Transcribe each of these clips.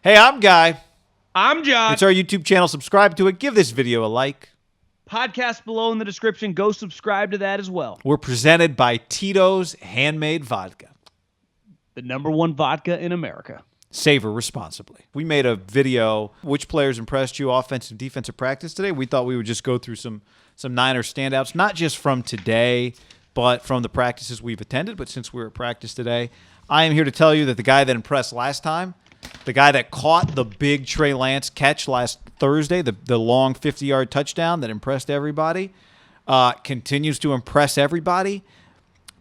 Hey, I'm Guy. I'm John. It's our YouTube channel. Subscribe to it. Give this video a like. Podcast below in the description. Go subscribe to that as well. We're presented by Tito's Handmade Vodka. The #1 vodka in America. Savor responsibly. We made a video, which players impressed you, offensive, defensive practice today. We thought we would just go through some Niner standouts, not just from today, but from the practices we've attended. But since we're at practice today, I am here to tell you that the guy that impressed last time, the guy that caught the big Trey Lance catch last Thursday, the long 50-yard touchdown that impressed everybody, continues to impress everybody.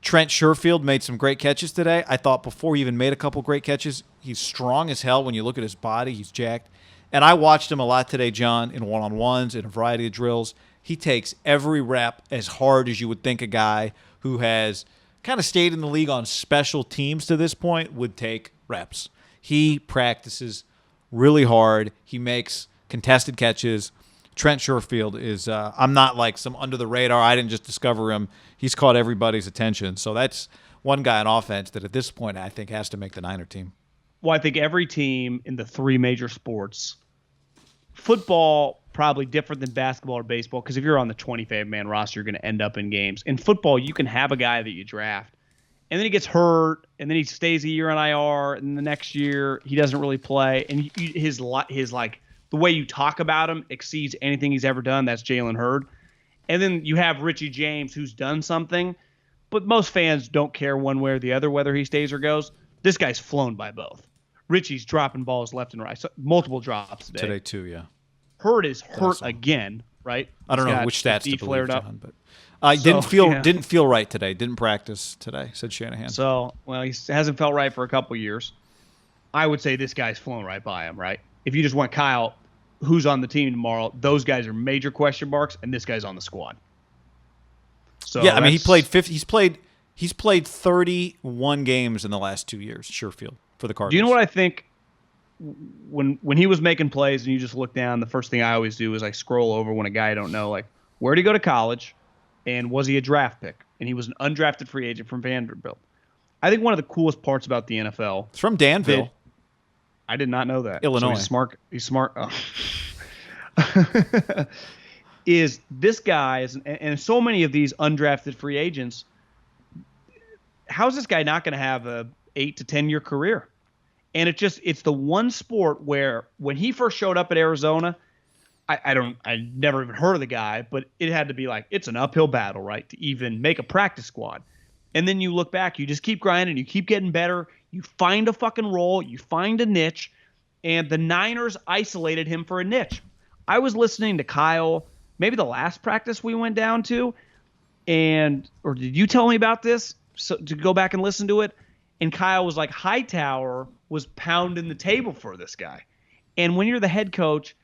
Trent Sherfield made some great catches today. I thought before he even made a couple great catches, he's strong as hell when you look at his body. He's jacked. And I watched him a lot today, John, in one-on-ones, in a variety of drills. He takes every rep as hard as you would think a guy who has kind of stayed in the league on special teams to this point would take reps. He practices really hard. He makes contested catches. Trent Sherfield is I'm not like some under the radar. I didn't just discover him. He's caught everybody's attention. So that's one guy on offense that at this point I think has to make the Niner team. Well, I think every team in the three major sports, football probably different than basketball or baseball, because if you're on the 25-man roster, you're going to end up in games. In football, you can have a guy that you draft, and then he gets hurt, and then he stays a year on IR, and the next year he doesn't really play, and his like the way you talk about him exceeds anything he's ever done. That's Jalen Hurd. And then you have Richie James, who's done something, but most fans don't care one way or the other whether he stays or goes. This guy's flown by both. Richie's dropping balls left and right, so multiple drops today. Today too, yeah. Hurd is hurt again, right? I don't know which stats to believe, flared up. John, but didn't feel right today. Didn't practice today, said Shanahan. So, well, he hasn't felt right for a couple years. I would say this guy's flown right by him, right? If you just want Kyle, who's on the team tomorrow, those guys are major question marks, and this guy's on the squad. So yeah, I mean, he's played 31 games in the last 2 years, Sherfield, for the Cardinals. Do you know what I think? When he was making plays and you just look down, the first thing I always do is I scroll over when a guy I don't know, like, where did he go to college, and was he a draft pick? And he was an undrafted free agent from Vanderbilt. I think one of the coolest parts about the NFL. It's from Danville. I did not know that. Illinois. So he's smart. Oh. Is this guy, and so many of these undrafted free agents, how's this guy not going to have a 8 to 10 year career? And it's the one sport where when he first showed up at Arizona, I never even heard of the guy, but it had to be like, it's an uphill battle, right, to even make a practice squad. And then you look back, you just keep grinding, you keep getting better, you find a fucking role, you find a niche, and the Niners isolated him for a niche. I was listening to Kyle, maybe the last practice we went down to, or did you tell me about this? So to go back and listen to it, and Kyle was like, Hightower was pounding the table for this guy. And when you're the head coach,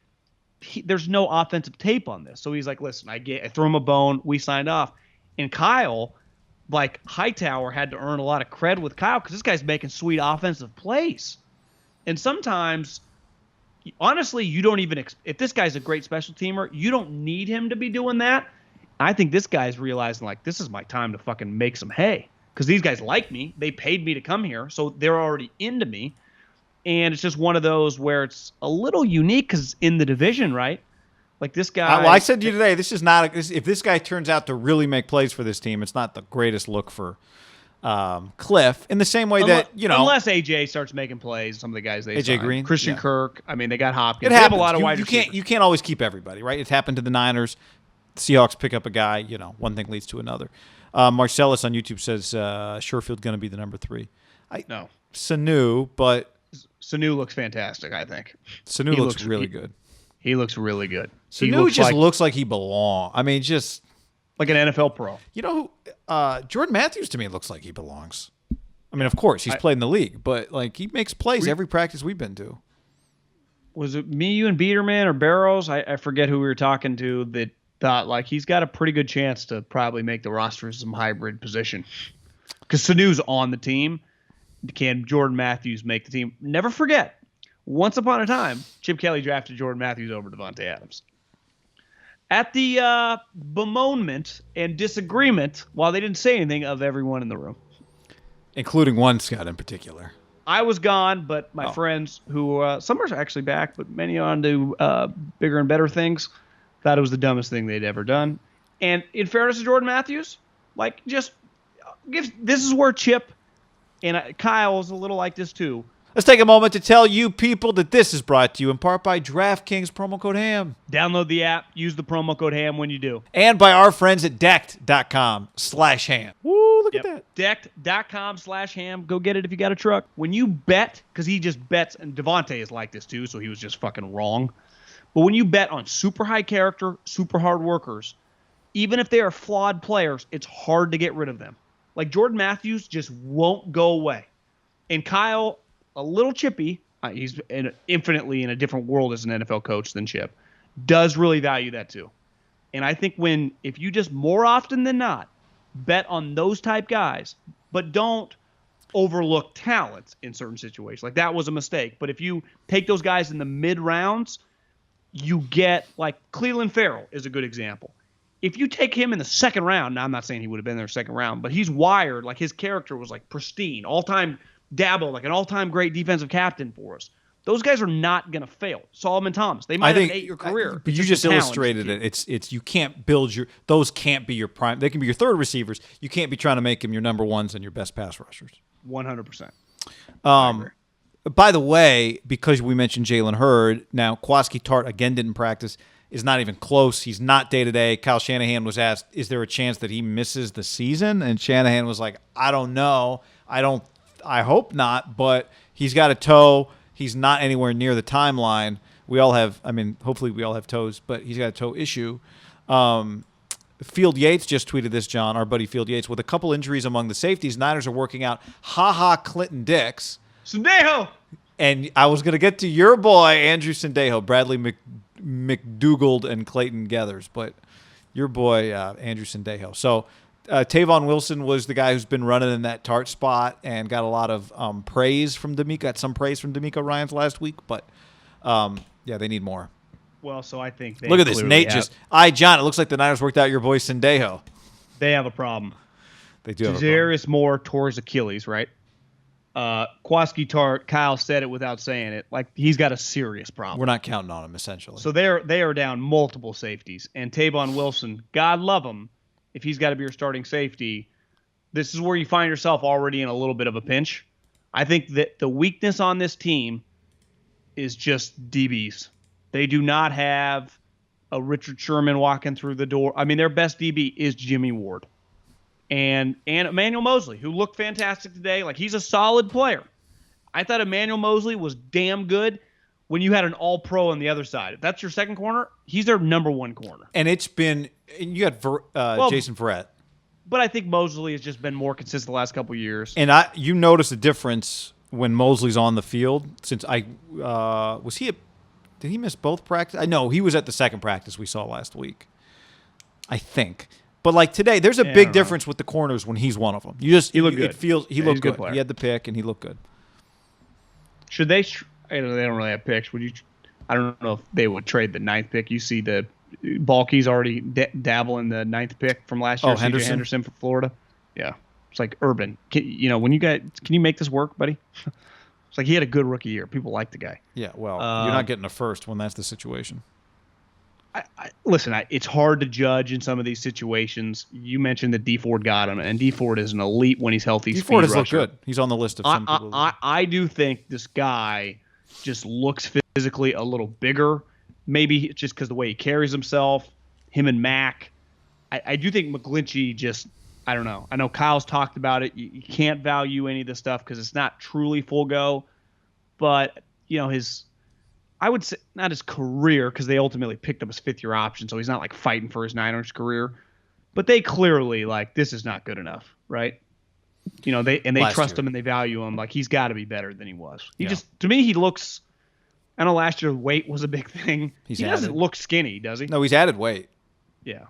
there's no offensive tape on this. So he's like, listen, I threw him a bone. We signed off. And Kyle, like Hightower, had to earn a lot of cred with Kyle because this guy's making sweet offensive plays. And sometimes, honestly, you don't even if this guy's a great special teamer, you don't need him to be doing that. I think this guy's realizing, like, this is my time to fucking make some hay. Because these guys like me. They paid me to come here, so they're already into me. And it's just one of those where it's a little unique because it's in the division, right? Like this guy. Well, I said to you today, this is not. If this guy turns out to really make plays for this team, it's not the greatest look for Cliff. In the same way that unless AJ starts making plays, some of the guys they AJ signed. Green, Christian Kirk. I mean, they got Hopkins. It they happens. Have a lot of wide receivers. You can't always keep everybody, right? It's happened to the Niners. The Seahawks pick up a guy. One thing leads to another. Marcellus on YouTube says Sherfield going to be the number 3. No. Sanu, but Sanu looks fantastic, I think. Sanu looks really good. He looks really good. Sanu looks like he belongs. I mean, just like an NFL pro. Jordan Matthews to me looks like he belongs. I mean, of course, he's played in the league, but like he makes plays every practice we've been to. Was it me, you, and Biederman or Barrows? I forget who we were talking to that thought like he's got a pretty good chance to probably make the roster in some hybrid position. Because Sanu's on the team. Can Jordan Matthews make the team? Never forget, once upon a time, Chip Kelly drafted Jordan Matthews over Devontae Adams. At the bemoanment and disagreement, while they didn't say anything, of everyone in the room. Including one scout in particular. I was gone, but my friends who some are actually back, but many on to bigger and better things, thought it was the dumbest thing they'd ever done. And in fairness to Jordan Matthews, like just this is where Chip and Kyle is a little like this too. Let's take a moment to tell you people that this is brought to you in part by DraftKings promo code HAM. Download the app. Use the promo code HAM when you do. And by our friends at Decked.com/ham. Woo, look at that. Decked.com/ham. Go get it if you got a truck. When you bet, because he just bets, and Devontae is like this too, so he was just fucking wrong. But when you bet on super high character, super hard workers, even if they are flawed players, it's hard to get rid of them. Like Jordan Matthews just won't go away. And Kyle, a little chippy, he's infinitely in a different world as an NFL coach than Chip, does really value that too. And I think if you just more often than not bet on those type guys, but don't overlook talent in certain situations. Like that was a mistake. But if you take those guys in the mid rounds, you get like Cleveland Farrell is a good example. If you take him in the second round, now I'm not saying he would have been there second round, but he's wired, like his character was like pristine, all-time Dabo, like an all-time great defensive captain for us. Those guys are not going to fail. Solomon Thomas, they might have an 8-year career. But you just illustrated it. It's you can't build those can't be your prime. They can be your third receivers. You can't be trying to make them your number ones and your best pass rushers. 100%. By the way, because we mentioned Jalen Hurd, now Kwaski Tart again didn't practice, is not even close. He's not day-to-day. Kyle Shanahan was asked, is there a chance that he misses the season? And Shanahan was like, I don't know. I hope not, but he's got a toe. He's not anywhere near the timeline. We all have, hopefully we all have toes, but he's got a toe issue. Field Yates just tweeted this, John, our buddy Field Yates, with a couple injuries among the safeties, Niners are working out Clinton Dix. Sendejo! And I was going to get to your boy, Andrew Sendejo, Bradley McDougald and Clayton Geathers, but your boy, Andrew Sendejo. So Tavon Wilson was the guy who's been running in that Tart spot and got a lot of praise from D'Amico. Got some praise from D'Amico Ryans last week, but they need more. Well, so I think look at this. Nate John, it looks like the Niners worked out your boy Sendejo. They have a problem. They do have a Darius Moore tore his Achilles, right? Kwaski Tart, Kyle said it without saying it. Like, he's got a serious problem. We're not counting on him, essentially. So they are down multiple safeties. And Tavon Wilson, God love him, if he's got to be your starting safety, this is where you find yourself already in a little bit of a pinch. I think that the weakness on this team is just DBs. They do not have a Richard Sherman walking through the door. I mean, their best DB is Jimmy Ward. And Emmanuel Mosley, who looked fantastic today. Like, he's a solid player. I thought Emmanuel Mosley was damn good when you had an all-pro on the other side. If that's your second corner, he's their number one corner. And you had Jason Verrett. But I think Mosley has just been more consistent the last couple of years. And you notice a difference when Mosley's on the field. Since did he miss both practice? I know he was at the second practice we saw last week, I think. But like today, there's a big difference with the corners when he's one of them. He looked good. He looked good. He had the pick and he looked good. Should they? They don't really have picks. Would you? I don't know if they would trade the 9th pick. You see the Balky's already dabble in the 9th pick from last year. Henderson from Florida. Yeah, it's like Urban. Can you make this work, buddy? It's like he had a good rookie year. People like the guy. Yeah, well, you're not getting a first when that's the situation. Listen, it's hard to judge in some of these situations. You mentioned that D Ford got him, and D Ford is an elite when he's healthy. D Ford has looked good. He's on the list of some people. I do think this guy just looks physically a little bigger. Maybe just because the way he carries himself, him and Mac. I do think McGlinchey just, I don't know. I know Kyle's talked about it. You can't value any of this stuff because it's not truly full go. But, I would say not his career because they ultimately picked up his 5th-year option, so he's not like fighting for his Niners career. But they clearly this is not good enough, right? They trust him and they value him. Like, he's got to be better than he was. To me, he looks. I know last year weight was a big thing. He doesn't look skinny, does he? No, he's added weight. Yeah,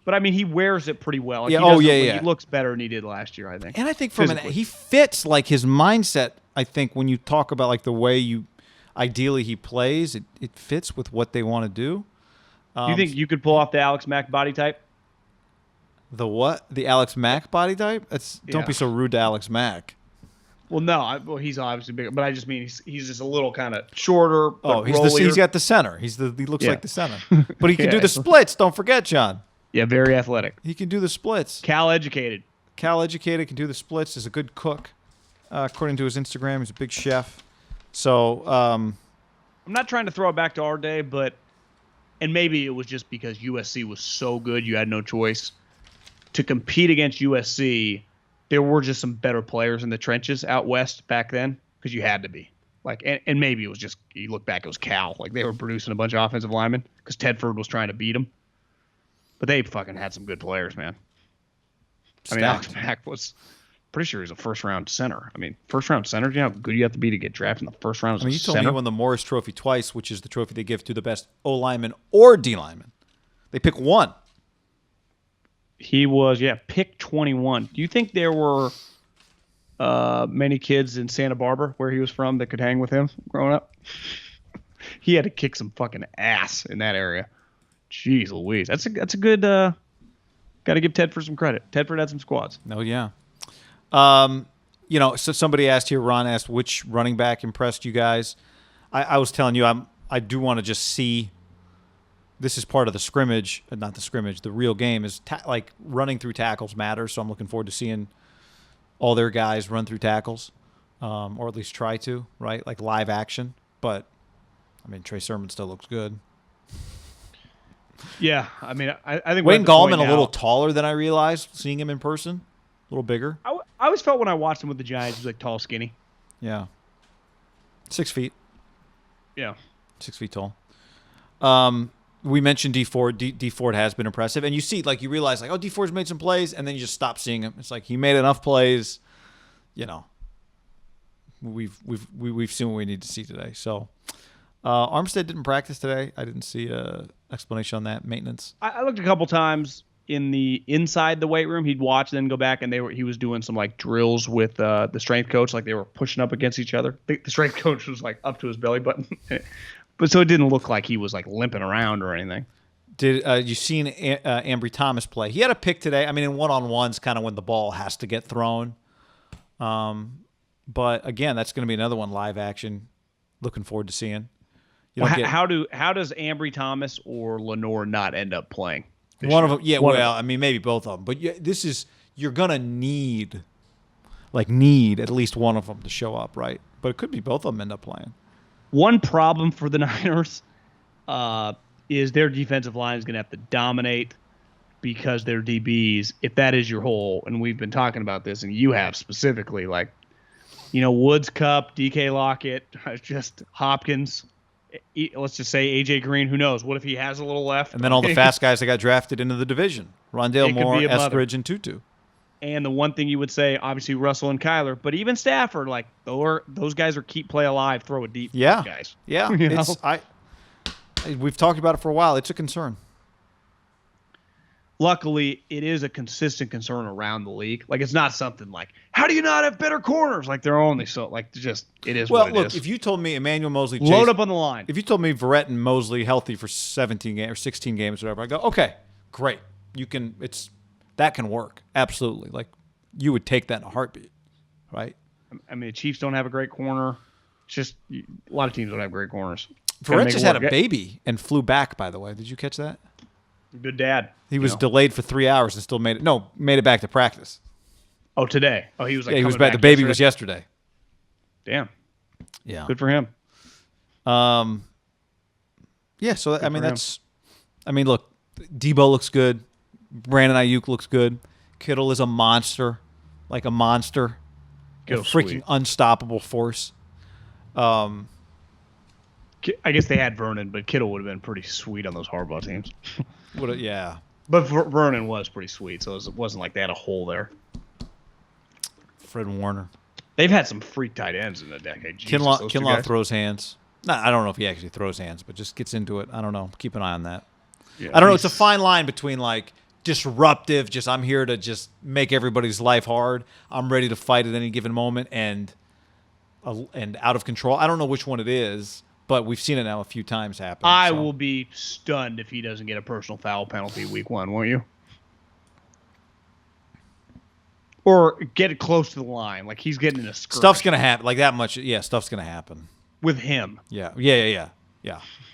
but I mean, he wears it pretty well. He looks better than he did last year, I think. And I think he fits like his mindset. I think when you talk about like the way ideally he plays, it fits with what they want to do. Do you think you could pull off the Alex Mack body type? The what? The Alex Mack body type? Don't be so rude to Alex Mack. Well, no, well, he's obviously bigger, but I just mean he's just a little kind of shorter. But he's got the center. He looks like the center, but he can do the Yeah. splits. Don't forget, John. Yeah, very athletic. He can do the splits. Cal educated. Cal educated, can do the splits. Is a good cook, according to his Instagram. He's a big chef. So I'm not trying to throw it back to our day, but and maybe it was just because USC was so good, you had no choice to compete against USC. There were just some better players in the trenches out west back then because you had to be. Like, and maybe it was just, you look back, it was Cal. Like, they were producing a bunch of offensive linemen because Tedford was trying to beat them. But they fucking had some good players, man. I mean, Alex Mack was pretty sure he's a first-round center. I mean, first-round center, do you know how good you have to be to get drafted in the first round as a you told center? me he won the Morris Trophy twice, which is the trophy they give to the best O-lineman or D-lineman. They pick one. He was, pick 21. Do you think there were many kids in Santa Barbara, where he was from, that could hang with him growing up? He had to kick some fucking ass in that area. Jeez Louise. That's a good got to give Tedford some credit. Tedford had some squads. Oh, yeah. So somebody asked here, Ron asked, which running back impressed you guys? I was telling you, I do want to just see. This is part of the scrimmage, not the scrimmage. The real game is like running through tackles matters. So I'm looking forward to seeing all their guys run through tackles, or at least try to, right? Like live action. But I mean, Trey Sermon still looks good. Yeah, I mean, I think Wayne Gallman a little taller than I realized seeing him in person, a little bigger. I always felt when I watched him with the Giants, he was like tall, skinny. Yeah, 6 feet. Yeah, 6 feet tall. We mentioned D Ford. D Ford has been impressive, and you realize like, oh, D Ford's made some plays, and then you just stop seeing him. It's like he made enough plays, We've seen what we need to see today. So, Armstead didn't practice today. I didn't see a explanation on that maintenance. I looked a couple times inside the weight room. He'd watch, then go back, and he was doing some like drills with the strength coach, like they were pushing up against each other. The strength coach was like up to his belly button. But so it didn't look like he was like limping around or anything. Did you seen Ambry Thomas play? He had a pick today. I mean, in one-on-ones, kind of when the ball has to get thrown. But again, that's going to be another one live action. Looking forward to seeing. How does Ambry Thomas or Lenore not end up playing? One of them, yeah. I mean, maybe both of them. But you're gonna need at least one of them to show up, right? But it could be both of them end up playing. One problem for the Niners is their defensive line is going to have to dominate because they're DBs. If that is your hole, and we've been talking about this, and you have specifically, like, Woods, Cup, DK Lockett, just Hopkins. Let's just say AJ Green. Who knows? What if he has a little left? And then all the fast guys that got drafted into the division: Rondale Moore, Eskridge, and Tutu. And the one thing you would say, obviously Russell and Kyler, but even Stafford, like those guys are keep play alive, throw it deep. Yeah, guys. Yeah. We've talked about it for a while. It's a concern. Luckily, it is a consistent concern around the league. Like, it's not something like, how do you not have better corners? Like, they're only so, like, just, it is what it is. Well, look, if you told me Emmanuel Mosley... Load up on the line. If you told me Verrett and Mosley healthy for 17 games or 16 games or whatever, I go, okay, great. That can work. Absolutely. Like, you would take that in a heartbeat, right? I mean, the Chiefs don't have a great corner. It's just, a lot of teams don't have great corners. Verrett just had a baby and flew back, by the way. Did you catch that? Good dad. He was delayed for 3 hours and still made it back to practice. Oh, today. Oh, he was like, he was back. The baby was yesterday. Damn. Yeah. Good for him. Yeah. So look, Debo looks good. Brandon Ayuk looks good. Kittle is a monster, like a monster, Kittle's a freaking sweet. Unstoppable force. I guess they had Vernon, but Kittle would have been pretty sweet on those Harbaugh teams. Yeah. But Vernon was pretty sweet, so it wasn't like they had a hole there. Fred Warner. They've had some freak tight ends in the decade. Kinlaw throws hands. I don't know if he actually throws hands, but just gets into it. I don't know. Keep an eye on that. Yeah, I don't know. It's a fine line between like disruptive, just I'm here to just make everybody's life hard. I'm ready to fight at any given moment, and out of control. I don't know which one it is. But we've seen it now a few times happen. I will be stunned if he doesn't get a personal foul penalty week 1, won't you? or get it close to the line. Like he's getting in a skirmish. Stuff's gonna happen. Like that much. Yeah, stuff's gonna happen with him. Yeah.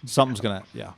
Something's gonna. Yeah.